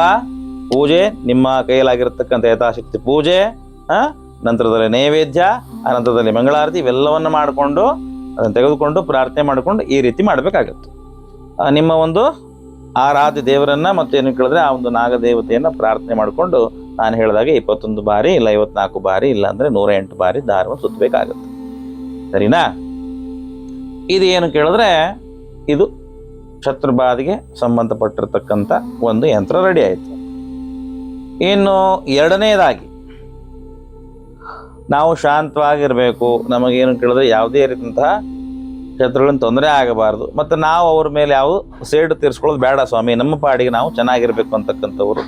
ಪೂಜೆ, ನಿಮ್ಮ ಕೈಯಲ್ಲಾಗಿರ್ತಕ್ಕಂಥ ಯಥಾಶಕ್ತಿ ಪೂಜೆ, ನಂತರದಲ್ಲಿ ನೈವೇದ್ಯ, ಆ ನಂತರದಲ್ಲಿ ಮಂಗಳಾರತಿ, ಇವೆಲ್ಲವನ್ನು ಮಾಡಿಕೊಂಡು ಅದನ್ನು ತೆಗೆದುಕೊಂಡು ಪ್ರಾರ್ಥನೆ ಮಾಡಿಕೊಂಡು ಈ ರೀತಿ ಮಾಡಬೇಕಾಗತ್ತೆ. ನಿಮ್ಮ ಒಂದು ಆರಾಧ್ಯ ದೇವರನ್ನು ಮತ್ತು ಏನು ಕೇಳಿದ್ರೆ ಆ ಒಂದು ನಾಗದೇವತೆಯನ್ನು ಪ್ರಾರ್ಥನೆ ಮಾಡಿಕೊಂಡು ನಾನು ಹೇಳಿದಾಗ 21 ಬಾರಿ ಇಲ್ಲ 54 ಬಾರಿ ಇಲ್ಲ ಅಂದರೆ 108 ಬಾರಿ ದಾರವನ್ನು ಸುತ್ತಬೇಕಾಗತ್ತೆ. ಸರಿನಾ? ಇದು ಏನು ಕೇಳಿದ್ರೆ ಇದು ಶತ್ರುಬಾಧೆಗೆ ಸಂಬಂಧಪಟ್ಟಿರ್ತಕ್ಕಂಥ ಒಂದು ಯಂತ್ರ ರೆಡಿ ಆಯಿತು. ಇನ್ನು ಎರಡನೇದಾಗಿ ನಾವು ಶಾಂತವಾಗಿರಬೇಕು. ನಮಗೇನು ಕೇಳಿದ್ರೆ ಯಾವುದೇ ರೀತಿಯಂತಹ ಶತ್ರುಗಳಿಂದ ತೊಂದರೆ ಆಗಬಾರ್ದು, ಮತ್ತು ನಾವು ಅವ್ರ ಮೇಲೆ ಯಾವ ಸೇಡು ತೀರಿಸ್ಕೊಳ್ಳೋದು ಬೇಡ ಸ್ವಾಮಿ, ನಮ್ಮ ಪಾಡಿಗೆ ನಾವು ಚೆನ್ನಾಗಿರಬೇಕು ಅಂತಕ್ಕಂಥವ್ರು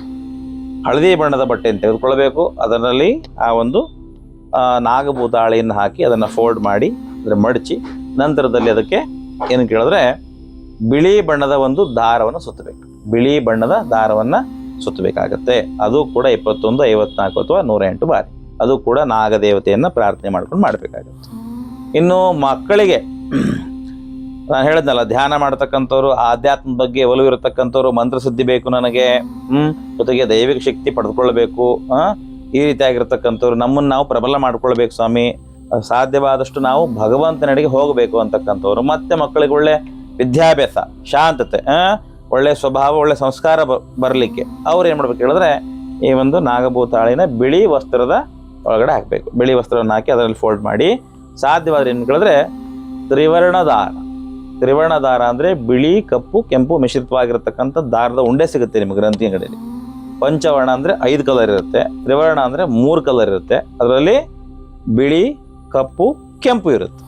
ಹಳದಿ ಬಣ್ಣದ ಬಟ್ಟೆಯನ್ನು ತೆಗೆದುಕೊಳ್ಬೇಕು. ಅದರಲ್ಲಿ ಆ ಒಂದು ನಾಗಭೂತಾಳಿಯನ್ನು ಹಾಕಿ ಅದನ್ನು ಫೋಲ್ಡ್ ಮಾಡಿ ಅದರ ಮಡಚಿ ನಂತರದಲ್ಲಿ ಅದಕ್ಕೆ ಏನು ಕೇಳಿದ್ರೆ ಬಿಳಿ ಬಣ್ಣದ ಒಂದು ದಾರವನ್ನು ಸುತ್ತಬೇಕು. ಬಿಳಿ ಬಣ್ಣದ ದಾರವನ್ನು ಸುತ್ತಬೇಕಾಗತ್ತೆ. ಅದು ಕೂಡ 21, 54 ಅಥವಾ 108 ಬಾರಿ. ಅದು ಕೂಡ ನಾಗದೇವತೆಯನ್ನು ಪ್ರಾರ್ಥನೆ ಮಾಡ್ಕೊಂಡು ಮಾಡಬೇಕಾಗತ್ತೆ. ಇನ್ನು ಮಕ್ಕಳಿಗೆ ನಾನು ಹೇಳಿದ್ನಲ್ಲ, ಧ್ಯಾನ ಮಾಡ್ತಕ್ಕಂಥವ್ರು, ಆಧ್ಯಾತ್ಮದ ಬಗ್ಗೆ ಒಲವಿರತಕ್ಕಂಥವ್ರು, ಮಂತ್ರಸಿದ್ಧಿ ಬೇಕು ನನಗೆ, ಜೊತೆಗೆ ದೈವಿಕ ಶಕ್ತಿ ಪಡೆದುಕೊಳ್ಬೇಕು, ಈ ರೀತಿಯಾಗಿರ್ತಕ್ಕಂಥವ್ರು, ನಮ್ಮನ್ನು ನಾವು ಪ್ರಬಲ ಮಾಡ್ಕೊಳ್ಬೇಕು ಸ್ವಾಮಿ, ಸಾಧ್ಯವಾದಷ್ಟು ನಾವು ಭಗವಂತನಡೆಗೆ ಹೋಗಬೇಕು ಅಂತಕ್ಕಂಥವ್ರು, ಮತ್ತೆ ಮಕ್ಕಳಿಗೆ ಒಳ್ಳೆ ವಿದ್ಯಾಭ್ಯಾಸ, ಶಾಂತತೆ, ಒಳ್ಳೆ ಸ್ವಭಾವ, ಒಳ್ಳೆ ಸಂಸ್ಕಾರ ಬರಲಿಕ್ಕೆ ಅವ್ರು ಏನು ಮಾಡ್ಬೇಕು ಹೇಳಿದ್ರೆ ಈ ಒಂದು ನಾಗಭೂತಾಳಿನ ಬಿಳಿ ವಸ್ತ್ರದ ಒಳಗಡೆ ಹಾಕಬೇಕು. ಬಿಳಿ ವಸ್ತ್ರವನ್ನು ಹಾಕಿ ಅದರಲ್ಲಿ ಫೋಲ್ಡ್ ಮಾಡಿ, ಸಾಧ್ಯವಾದ್ರೆ ಏನು ಕೇಳಿದ್ರೆ ತ್ರಿವರ್ಣದಾರ. ತ್ರಿವರ್ಣದಾರ ಅಂದರೆ ಬಿಳಿ, ಕಪ್ಪು, ಕೆಂಪು ಮಿಶ್ರಿತವಾಗಿರ್ತಕ್ಕಂಥ ದಾರದ ಉಂಡೆ ಸಿಗುತ್ತೆ ನಿಮಗೆ ಗ್ರಂಥಿ ಅಂಗಡಿಯಲ್ಲಿ. ಪಂಚವರ್ಣ ಅಂದರೆ 5 ಕಲರ್ ಇರುತ್ತೆ, ತ್ರಿವರ್ಣ ಅಂದರೆ 3 ಕಲರ್ ಇರುತ್ತೆ. ಅದರಲ್ಲಿ ಬಿಳಿ, ಕಪ್ಪು, ಕೆಂಪು ಇರುತ್ತೆ.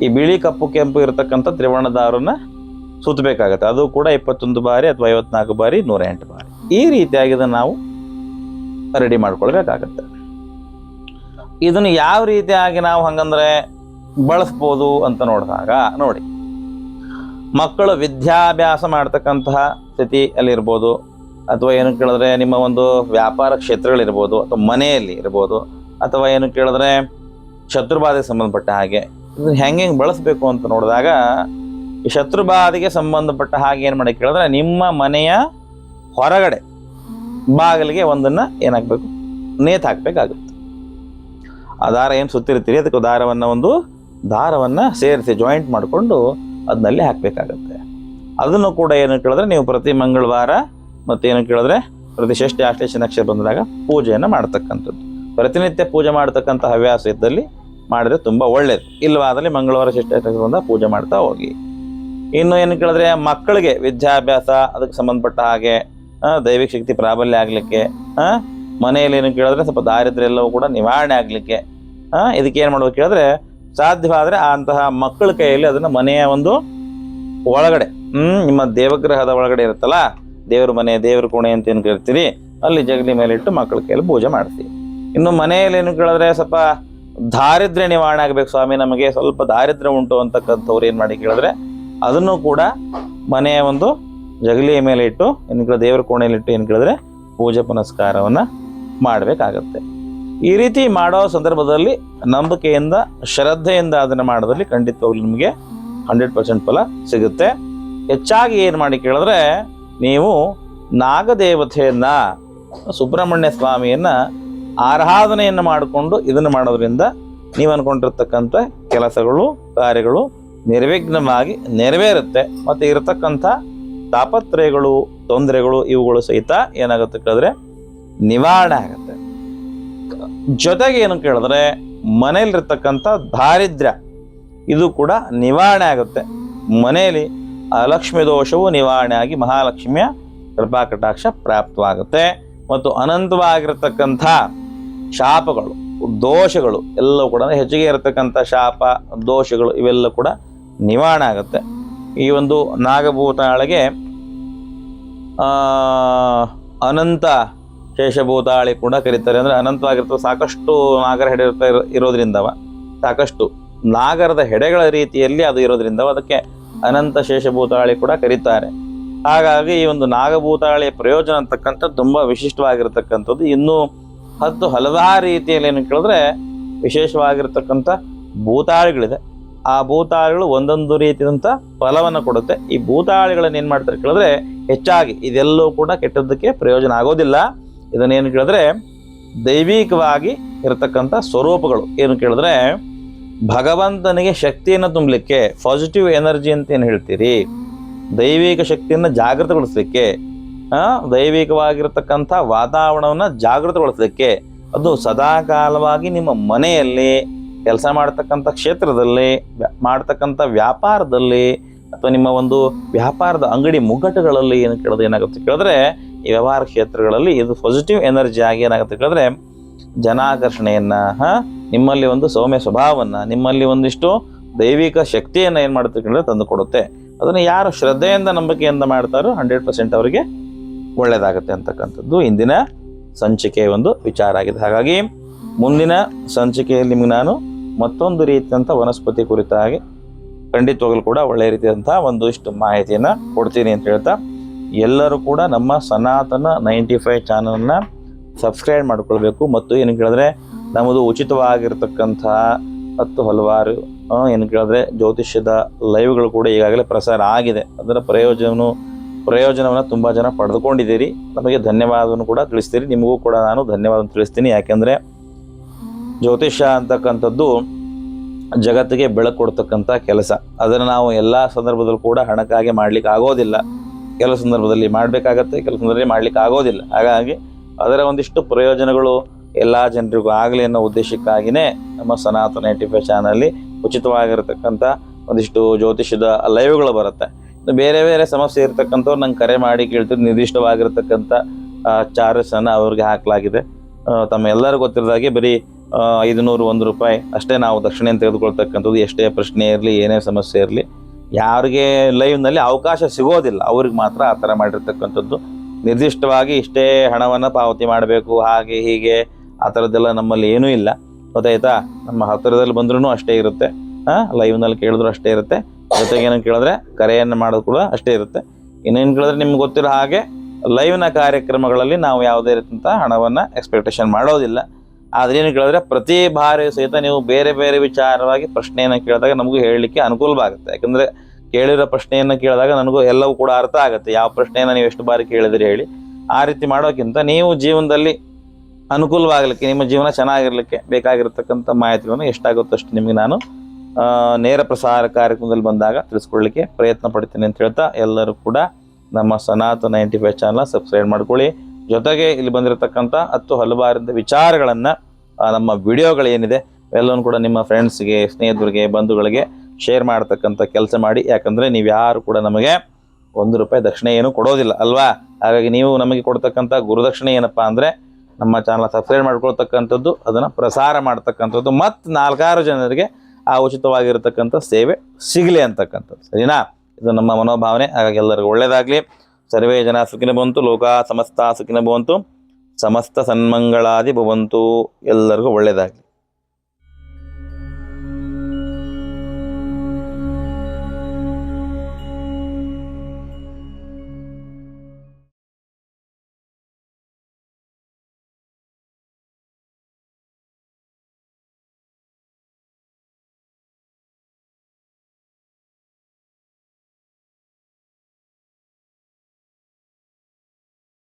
ಈ ಬಿಳಿ, ಕಪ್ಪು, ಕೆಂಪು ಇರತಕ್ಕಂಥ ತ್ರಿವರ್ಣ ದಾರನ್ನ ಸುತ್ತಬೇಕಾಗತ್ತೆ. ಅದು ಕೂಡ 21 ಬಾರಿ ಅಥವಾ 54 ಬಾರಿ 108 ಬಾರಿ. ಈ ರೀತಿಯಾಗಿ ಇದನ್ನು ನಾವು ರೆಡಿ ಮಾಡ್ಕೊಳ್ಬೇಕಾಗತ್ತೆ. ಇದನ್ನು ಯಾವ ರೀತಿಯಾಗಿ ನಾವು ಹಂಗಂದ್ರೆ ಬಳಸ್ಬೋದು ಅಂತ ನೋಡಿದಾಗ, ನೋಡಿ, ಮಕ್ಕಳು ವಿದ್ಯಾಭ್ಯಾಸ ಮಾಡ್ತಕ್ಕಂತಹ ಸ್ಥಿತಿ ಅಲ್ಲಿರ್ಬೋದು, ಅಥವಾ ಏನು ಕೇಳಿದ್ರೆ ನಿಮ್ಮ ಒಂದು ವ್ಯಾಪಾರ ಕ್ಷೇತ್ರಗಳಿರ್ಬೋದು, ಅಥವಾ ಮನೆಯಲ್ಲಿ ಇರ್ಬೋದು, ಅಥವಾ ಏನು ಕೇಳಿದ್ರೆ ಶತ್ರುಬಾಧೆಗೆ ಸಂಬಂಧಪಟ್ಟ ಹಾಗೆ ಇದನ್ನು ಹೆಂಗೆ ಬಳಸಬೇಕು ಅಂತ ನೋಡಿದಾಗ, ಈ ಶತ್ರುಬಾಧೆಗೆ ಸಂಬಂಧಪಟ್ಟ ಹಾಗೆ ಏನು ಮಾಡಿ ಕೇಳಿದ್ರೆ ನಿಮ್ಮ ಮನೆಯ ಹೊರಗಡೆ ಬಾಗಿಲಿಗೆ ಒಂದನ್ನು ಏನಾಗಬೇಕು, ನೇತು ಹಾಕಬೇಕಾಗುತ್ತೆ. ಆ ದಾರ ಏನು ಸುತ್ತಿರ್ತೀರಿ ಅದಕ್ಕೆ ದಾರವನ್ನು ಸೇರಿಸಿ ಜಾಯಿಂಟ್ ಮಾಡಿಕೊಂಡು ಅದನ್ನಲ್ಲಿ ಹಾಕಬೇಕಾಗತ್ತೆ. ಅದನ್ನು ಕೂಡ ಏನು ಕೇಳಿದ್ರೆ ನೀವು ಪ್ರತಿ ಮಂಗಳವಾರ ಮತ್ತು ಏನು ಕೇಳಿದ್ರೆ ಪ್ರತಿ ಷಷ್ಠಿ ಆಶ್ಲೇಷ ನಕ್ಷತ್ರ ಬಂದಾಗ ಪೂಜೆಯನ್ನು ಮಾಡ್ತಕ್ಕಂಥದ್ದು. ಪ್ರತಿನಿತ್ಯ ಪೂಜೆ ಮಾಡ್ತಕ್ಕಂಥ ಹವ್ಯಾಸ ಇದ್ದಲ್ಲಿ ಮಾಡಿದ್ರೆ ತುಂಬ ಒಳ್ಳೆಯದು. ಇಲ್ಲವಾದಲ್ಲಿ ಮಂಗಳವಾರ ಷಷ್ಠಿ ನಕ್ಷತ್ರ ಬಂದಾಗ ಪೂಜೆ ಮಾಡ್ತಾ ಹೋಗಿ. ಇನ್ನು ಏನು ಕೇಳಿದ್ರೆ ಮಕ್ಕಳಿಗೆ ವಿದ್ಯಾಭ್ಯಾಸ ಅದಕ್ಕೆ ಸಂಬಂಧಪಟ್ಟ ಹಾಗೆ ದೈವಿಕ ಶಕ್ತಿ ಪ್ರಾಬಲ್ಯ ಆಗಲಿಕ್ಕೆ, ಮನೆಯಲ್ಲಿ ಏನು ಕೇಳಿದ್ರೆ ಸ್ವಲ್ಪ ದಾರಿದ್ರ್ಯ ಎಲ್ಲವೂ ಕೂಡ ನಿವಾರಣೆ ಆಗಲಿಕ್ಕೆ, ಇದಕ್ಕೆ ಏನು ಮಾಡ್ಬೇಕು ಕೇಳಿದ್ರೆ ಸಾಧ್ಯವಾದರೆ ಅಂತಹ ಮಕ್ಕಳ ಕೈಯಲ್ಲಿ ಅದನ್ನು ಮನೆಯ ಒಂದು ಒಳಗಡೆ ನಿಮ್ಮ ದೇವಗ್ರಹದ ಒಳಗಡೆ ಇರುತ್ತಲ್ಲ, ದೇವ್ರ ಮನೆ, ದೇವ್ರ ಕೋಣೆ ಅಂತ ಏನು ಕೇಳ್ತೀರಿ, ಅಲ್ಲಿ ಜಗಲಿ ಮೇಲೆ ಇಟ್ಟು ಮಕ್ಕಳ ಕೈಯಲ್ಲಿ ಪೂಜೆ ಮಾಡಿಸಿ. ಇನ್ನು ಮನೆಯಲ್ಲಿ ಏನು ಕೇಳಿದ್ರೆ ಸ್ವಲ್ಪ ದಾರಿದ್ರ್ಯ ನಿವಾರಣೆ ಆಗಬೇಕು, ಸ್ವಾಮಿ ನಮಗೆ ಸ್ವಲ್ಪ ದಾರಿದ್ರ್ಯ ಉಂಟು ಅಂತಕ್ಕಂಥವ್ರು ಏನು ಮಾಡಿ ಕೇಳಿದ್ರೆ ಅದನ್ನು ಕೂಡ ಮನೆಯ ಒಂದು ಜಗಲಿಯ ಮೇಲೆ ಇಟ್ಟು ಏನು ಕೇಳಿದ್ರೆ ದೇವ್ರ ಕೋಣೆಯಲ್ಲಿ ಇಟ್ಟು ಏನು ಕೇಳಿದ್ರೆ ಪೂಜೆ ಪುನಸ್ಕಾರವನ್ನು ಮಾಡಬೇಕಾಗತ್ತೆ. ಈ ರೀತಿ ಮಾಡೋ ಸಂದರ್ಭದಲ್ಲಿ ನಂಬಿಕೆಯಿಂದ, ಶ್ರದ್ಧೆಯಿಂದ ಅದನ್ನು ಮಾಡೋದ್ರಲ್ಲಿ ಖಂಡಿತವಾಗ್ಲೂ ನಿಮಗೆ 100% ಫಲ ಸಿಗುತ್ತೆ. ಹೆಚ್ಚಾಗಿ ಏನು ಮಾಡಿ ಕೇಳಿದ್ರೆ ನೀವು ನಾಗದೇವತೆಯನ್ನ, ಸುಬ್ರಹ್ಮಣ್ಯ ಸ್ವಾಮಿಯನ್ನ ಆರಾಧನೆಯನ್ನು ಮಾಡಿಕೊಂಡು ಇದನ್ನು ಮಾಡೋದ್ರಿಂದ ನೀವು ಅಂದ್ಕೊಂಡಿರ್ತಕ್ಕಂಥ ಕೆಲಸಗಳು, ಕಾರ್ಯಗಳು ನಿರ್ವಿಘ್ನವಾಗಿ ನೆರವೇರುತ್ತೆ. ಮತ್ತು ಇರತಕ್ಕಂಥ ತಾಪತ್ರಯಗಳು, ತೊಂದರೆಗಳು ಇವುಗಳು ಸಹಿತ ಏನಾಗುತ್ತೆ ಕೇಳಿದ್ರೆ ನಿವಾರಣೆ ಆಗುತ್ತೆ. ಜೊತೆಗೆ ಏನು ಕೇಳಿದ್ರೆ ಮನೆಯಲ್ಲಿರ್ತಕ್ಕಂಥ ದಾರಿದ್ರ್ಯ ಇದು ಕೂಡ ನಿವಾರಣೆ ಆಗುತ್ತೆ. ಮನೆಯಲ್ಲಿ ಅಲಕ್ಷ್ಮಿ ದೋಷವು ನಿವಾರಣೆ ಆಗಿ ಮಹಾಲಕ್ಷ್ಮಿಯ ಕೃಪಾ ಕಟಾಕ್ಷ ಪ್ರಾಪ್ತವಾಗುತ್ತೆ. ಮತ್ತು ಅನಂತವಾಗಿರತಕ್ಕಂಥ ಶಾಪಗಳು, ದೋಷಗಳು ಎಲ್ಲವೂ ಕೂಡ ಹೆಚ್ಚಿಗೆ ಇರತಕ್ಕಂಥ ಶಾಪ, ದೋಷಗಳು ಇವೆಲ್ಲ ಕೂಡ ನಿವಾರಣೆ ಆಗುತ್ತೆ. ಈ ಒಂದು ನಾಗಭೂತಾಳಿಗೆ ಅನಂತ ಶೇಷಭೂತಾಳಿ ಕೂಡ ಕರೀತಾರೆ. ಅಂದರೆ ಅನಂತವಾಗಿರ್ತವೆ, ಸಾಕಷ್ಟು ನಾಗರ ಹೆಡೆ ಇರೋದ್ರಿಂದವ, ಸಾಕಷ್ಟು ನಾಗರದ ಹೆಡೆಗಳ ರೀತಿಯಲ್ಲಿ ಅದು ಇರೋದ್ರಿಂದ ಅದಕ್ಕೆ ಅನಂತ ಶೇಷಭೂತಾಳಿ ಕೂಡ ಕರೀತಾರೆ. ಹಾಗಾಗಿ ಈ ಒಂದು ನಾಗಭೂತಾಳಿಯ ಪ್ರಯೋಜನ ಅಂತಕ್ಕಂಥದ್ದು ತುಂಬ ವಿಶಿಷ್ಟವಾಗಿರ್ತಕ್ಕಂಥದ್ದು. ಇನ್ನೂ ಹಲವಾರು ರೀತಿಯಲ್ಲಿ ಏನು ಕೇಳಿದ್ರೆ ವಿಶೇಷವಾಗಿರ್ತಕ್ಕಂಥ ಭೂತಾಳಿಗಳಿದೆ. ಆ ಭೂತಾಳಿಗಳು ಒಂದೊಂದು ರೀತಿಯಾದಂಥ ಫಲವನ್ನು ಕೊಡುತ್ತೆ. ಈ ಭೂತಾಳಿಗಳನ್ನು ಏನು ಮಾಡ್ತಾರೆ ಕೇಳಿದ್ರೆ ಹೆಚ್ಚಾಗಿ ಇದೆಲ್ಲವೂ ಕೂಡ ಕೆಟ್ಟದ್ದಕ್ಕೆ ಪ್ರಯೋಜನ ಆಗೋದಿಲ್ಲ. ಇದನ್ನೇನು ಕೇಳಿದ್ರೆ ದೈವಿಕವಾಗಿ ಇರತಕ್ಕಂಥ ಸ್ವರೂಪಗಳು. ಏನು ಕೇಳಿದ್ರೆ ಭಗವಂತನಿಗೆ ಶಕ್ತಿಯನ್ನು ತುಂಬಲಿಕ್ಕೆ, ಪಾಸಿಟಿವ್ ಎನರ್ಜಿ ಅಂತ ಏನು ಹೇಳ್ತೀರಿ, ದೈವಿಕ ಶಕ್ತಿಯನ್ನು ಜಾಗೃತಗೊಳಿಸಲಿಕ್ಕೆ, ದೈವಿಕವಾಗಿರ್ತಕ್ಕಂಥ ವಾತಾವರಣವನ್ನು ಜಾಗೃತಗೊಳಿಸಲಿಕ್ಕೆ, ಅದು ಸದಾಕಾಲವಾಗಿ ನಿಮ್ಮ ಮನೆಯಲ್ಲಿ, ಕೆಲಸ ಮಾಡ್ತಕ್ಕಂಥ ಕ್ಷೇತ್ರದಲ್ಲಿ, ಮಾಡ್ತಕ್ಕಂಥ ವ್ಯಾಪಾರದಲ್ಲಿ, ಅಥವಾ ನಿಮ್ಮ ಒಂದು ವ್ಯಾಪಾರದ ಅಂಗಡಿ ಮುಗ್ಗಟ್ಟುಗಳಲ್ಲಿ ಏನು ಕೇಳೋದು ಏನಾಗುತ್ತೆ ಕೇಳಿದ್ರೆ ಈ ವ್ಯವಹಾರ ಕ್ಷೇತ್ರಗಳಲ್ಲಿ ಇದು ಪಾಸಿಟಿವ್ ಎನರ್ಜಿ ಆಗಿ ಏನಾಗುತ್ತೆ ಕೇಳಿದ್ರೆ ಜನಾಕರ್ಷಣೆಯನ್ನು, ನಿಮ್ಮಲ್ಲಿ ಒಂದು ಸೌಮ್ಯ ಸ್ವಭಾವವನ್ನು, ನಿಮ್ಮಲ್ಲಿ ಒಂದಿಷ್ಟು ದೈವಿಕ ಶಕ್ತಿಯನ್ನು ಏನು ಮಾಡುತ್ತೆ ಕೇಳಿದ್ರೆ ತಂದು ಕೊಡುತ್ತೆ. ಅದನ್ನು ಯಾರು ಶ್ರದ್ಧೆಯಿಂದ, ನಂಬಿಕೆಯಿಂದ ಮಾಡ್ತಾರೋ 100% ಅವರಿಗೆ ಒಳ್ಳೆಯದಾಗುತ್ತೆ ಅಂತಕ್ಕಂಥದ್ದು ಇಂದಿನ ಸಂಚಿಕೆಯ ಒಂದು ವಿಚಾರ ಆಗಿದೆ. ಹಾಗಾಗಿ ಮುಂದಿನ ಸಂಚಿಕೆಯಲ್ಲಿ ನಿಮಗೆ ನಾನು ಮತ್ತೊಂದು ರೀತಿಯಂಥ ವನಸ್ಪತಿ ಕುರಿತಾಗಿ ಖಂಡಿತವಾಗಲೂ ಕೂಡ ಒಳ್ಳೆಯ ರೀತಿಯಾದಂಥ ಒಂದಿಷ್ಟು ಮಾಹಿತಿಯನ್ನು ಕೊಡ್ತೀನಿ ಅಂತ ಹೇಳ್ತಾ, ಎಲ್ಲರೂ ಕೂಡ ನಮ್ಮ ಸನಾತನ 95 ಚಾನಲನ್ನು ಸಬ್ಸ್ಕ್ರೈಬ್ ಮಾಡ್ಕೊಳ್ಬೇಕು. ಮತ್ತು ಏನು ಕೇಳಿದ್ರೆ ನಮ್ಮದು ಉಚಿತವಾಗಿರ್ತಕ್ಕಂಥ ಹಲವಾರು ಏನು ಕೇಳಿದ್ರೆ ಜ್ಯೋತಿಷ್ಯದ ಲೈವ್ಗಳು ಕೂಡ ಈಗಾಗಲೇ ಪ್ರಸಾರ ಆಗಿದೆ. ಅದರ ಪ್ರಯೋಜನವನ್ನು ತುಂಬ ಜನ ಪಡೆದುಕೊಂಡಿದ್ದೀರಿ. ನಮಗೆ ಧನ್ಯವಾದವನ್ನು ಕೂಡ ತಿಳಿಸ್ತೀರಿ. ನಿಮಗೂ ಕೂಡ ನಾನು ಧನ್ಯವಾದ ತಿಳಿಸ್ತೀನಿ. ಯಾಕೆಂದರೆ ಜ್ಯೋತಿಷ್ಯ ಅಂತಕ್ಕಂಥದ್ದು ಜಗತ್ತಿಗೆ ಬೆಳಕು ಕೊಡ್ತಕ್ಕಂಥ ಕೆಲಸ. ಅದನ್ನು ನಾವು ಎಲ್ಲ ಸಂದರ್ಭದಲ್ಲೂ ಕೂಡ ಹಣಕ್ಕಾಗಿ ಮಾಡಲಿಕ್ಕೆ ಆಗೋದಿಲ್ಲ. ಕೆಲವು ಸಂದರ್ಭದಲ್ಲಿ ಮಾಡಬೇಕಾಗತ್ತೆ, ಕೆಲವು ಸಂದರ್ಭದಲ್ಲಿ ಮಾಡಲಿಕ್ಕೆ ಆಗೋದಿಲ್ಲ. ಹಾಗಾಗಿ ಅದರ ಒಂದಿಷ್ಟು ಪ್ರಯೋಜನಗಳು ಎಲ್ಲ ಜನರಿಗೂ ಆಗಲಿ ಅನ್ನೋ ಉದ್ದೇಶಕ್ಕಾಗಿಯೇ ನಮ್ಮ ಸನಾತನ 95 ಚಾನಲ್ಲಿ ಉಚಿತವಾಗಿರತಕ್ಕಂಥ ಒಂದಿಷ್ಟು ಜ್ಯೋತಿಷ್ಯದ ಲೈವ್ಗಳು ಬರುತ್ತೆ. ಬೇರೆ ಬೇರೆ ಸಮಸ್ಯೆ ಇರ್ತಕ್ಕಂಥವ್ರು ನಂಗೆ ಕರೆ ಮಾಡಿ ಕೇಳ್ತಿದ್ದು ನಿರ್ದಿಷ್ಟವಾಗಿರ್ತಕ್ಕಂಥ ಚಾರ್ಜನ್ನು ಅವ್ರಿಗೆ ಹಾಕಲಾಗಿದೆ. ತಮ್ಮ ಎಲ್ಲರಿಗೂ ಗೊತ್ತಿರೋದಾಗೆ ಬರೀ 501 ರೂಪಾಯಿ ಅಷ್ಟೇ ನಾವು ದಕ್ಷಿಣೆಯನ್ನು ತೆಗೆದುಕೊಳ್ತಕ್ಕಂಥದ್ದು. ಎಷ್ಟೇ ಪ್ರಶ್ನೆ ಇರಲಿ, ಏನೇ ಸಮಸ್ಯೆ ಇರಲಿ, ಯಾರಿಗೆ ಲೈವ್ನಲ್ಲಿ ಅವಕಾಶ ಸಿಗೋದಿಲ್ಲ ಅವ್ರಿಗೆ ಮಾತ್ರ ಆ ಥರ ಮಾಡಿರ್ತಕ್ಕಂಥದ್ದು. ನಿರ್ದಿಷ್ಟವಾಗಿ ಇಷ್ಟೇ ಹಣವನ್ನು ಪಾವತಿ ಮಾಡಬೇಕು ಹಾಗೆ ಹೀಗೆ ಆ ಥರದ್ದೆಲ್ಲ ನಮ್ಮಲ್ಲಿ ಏನೂ ಇಲ್ಲ, ಗೊತ್ತಾಯ್ತಾ. ನಮ್ಮ ಹತ್ತಿರದಲ್ಲಿ ಬಂದ್ರೂ ಅಷ್ಟೇ ಇರುತ್ತೆ, ಲೈವ್ನಲ್ಲಿ ಕೇಳಿದ್ರು ಅಷ್ಟೇ ಇರುತ್ತೆ. ಜೊತೆಗೆ ಏನೋ ಕೇಳಿದ್ರೆ ಕರೆಯನ್ನು ಮಾಡೋದು ಕೂಡ ಅಷ್ಟೇ ಇರುತ್ತೆ. ಇನ್ನೇನು ಕೇಳಿದ್ರೆ ನಿಮ್ಗೆ ಗೊತ್ತಿರೋ ಹಾಗೆ ಲೈವ್ನ ಕಾರ್ಯಕ್ರಮಗಳಲ್ಲಿ ನಾವು ಯಾವುದೇ ರೀತಿಯಂಥ ಹಣವನ್ನು ಎಕ್ಸ್ಪೆಕ್ಟೇಷನ್ ಮಾಡೋದಿಲ್ಲ. ಆದರೆ ಏನು ಕೇಳಿದ್ರೆ ಪ್ರತಿ ಬಾರಿ ಸಹಿತ ನೀವು ಬೇರೆ ಬೇರೆ ವಿಚಾರವಾಗಿ ಪ್ರಶ್ನೆಯನ್ನು ಕೇಳಿದಾಗ ನಮಗೂ ಹೇಳಲಿಕ್ಕೆ ಅನುಕೂಲವಾಗುತ್ತೆ. ಯಾಕಂದರೆ ಕೇಳಿರೋ ಪ್ರಶ್ನೆಯನ್ನು ಕೇಳಿದಾಗ ನನಗೂ ಎಲ್ಲವೂ ಕೂಡ ಅರ್ಥ ಆಗುತ್ತೆ, ಯಾವ ಪ್ರಶ್ನೆಯನ್ನು ನೀವು ಎಷ್ಟು ಬಾರಿ ಕೇಳಿದ್ರಿ ಹೇಳಿ. ಆ ರೀತಿ ಮಾಡೋಕ್ಕಿಂತ ನೀವು ಜೀವನದಲ್ಲಿ ಅನುಕೂಲವಾಗಲಿಕ್ಕೆ, ನಿಮ್ಮ ಜೀವನ ಚೆನ್ನಾಗಿರಲಿಕ್ಕೆ ಬೇಕಾಗಿರ್ತಕ್ಕಂಥ ಮಾಹಿತಿಗಳನ್ನು ಎಷ್ಟಾಗುತ್ತೋ ಅಷ್ಟು ನಿಮಗೆ ನಾನು ನೇರ ಪ್ರಸಾರ ಕಾರ್ಯಕ್ರಮದಲ್ಲಿ ಬಂದಾಗ ತಿಳಿಸ್ಕೊಡ್ಲಿಕ್ಕೆ ಪ್ರಯತ್ನ ಪಡ್ತೀನಿ ಅಂತ ಹೇಳ್ತಾ, ಎಲ್ಲರೂ ಕೂಡ ನಮ್ಮ ಸನಾತನ 95 ಚಾನಲ್ ಸಬ್ಸ್ಕ್ರೈಬ್ ಮಾಡ್ಕೊಳ್ಳಿ. ಜೊತೆಗೆ ಇಲ್ಲಿ ಬಂದಿರತಕ್ಕಂಥ 10 ಹಲವಾರು ವಿಚಾರಗಳನ್ನು, ನಮ್ಮ ವಿಡಿಯೋಗಳೇನಿದೆ ಎಲ್ಲವೂ ಕೂಡ ನಿಮ್ಮ ಫ್ರೆಂಡ್ಸ್ಗೆ, ಸ್ನೇಹಿತರಿಗೆ, ಬಂಧುಗಳಿಗೆ ಶೇರ್ ಮಾಡ್ತಕ್ಕಂಥ ಕೆಲಸ ಮಾಡಿ. ಯಾಕಂದರೆ ನೀವು ಯಾರು ಕೂಡ ನಮಗೆ 1 ರೂಪಾಯಿ ದಕ್ಷಿಣೆ ಏನು ಕೊಡೋದಿಲ್ಲ ಅಲ್ವಾ. ಹಾಗಾಗಿ ನೀವು ನಮಗೆ ಕೊಡ್ತಕ್ಕಂಥ ಗುರುದಕ್ಷಿಣೆ ಏನಪ್ಪ ಅಂದರೆ ನಮ್ಮ ಚಾನಲ್ ಸಬ್ಸ್ಕ್ರೈಬ್ ಮಾಡ್ಕೊಳ್ತಕ್ಕಂಥದ್ದು, ಅದನ್ನು ಪ್ರಸಾರ ಮಾಡ್ತಕ್ಕಂಥದ್ದು, ಮತ್ತು 4 ಜನರಿಗೆ ಆ ಉಚಿತವಾಗಿರತಕ್ಕಂಥ ಸೇವೆ ಸಿಗಲಿ ಅಂತಕ್ಕಂಥದ್ದು. ಸರಿನಾ? ಇದು ನಮ್ಮ ಮನೋಭಾವನೆ. ಹಾಗಾಗಿ ಎಲ್ಲರಿಗೂ ಒಳ್ಳೆಯದಾಗಲಿ. ಸರ್ವೇ ಜನ ಸುಖಿನ ಭವಂತು, ಲೋಕ ಸಮಸ್ತ ಸುಖಿನ ಭವಂತು, ಸಮಸ್ತ ಸನ್ಮಂಗಳಾದಿ ಭವಂತು. ಎಲ್ಲರಿಗೂ ಒಳ್ಳೆಯದಾಗಲಿ.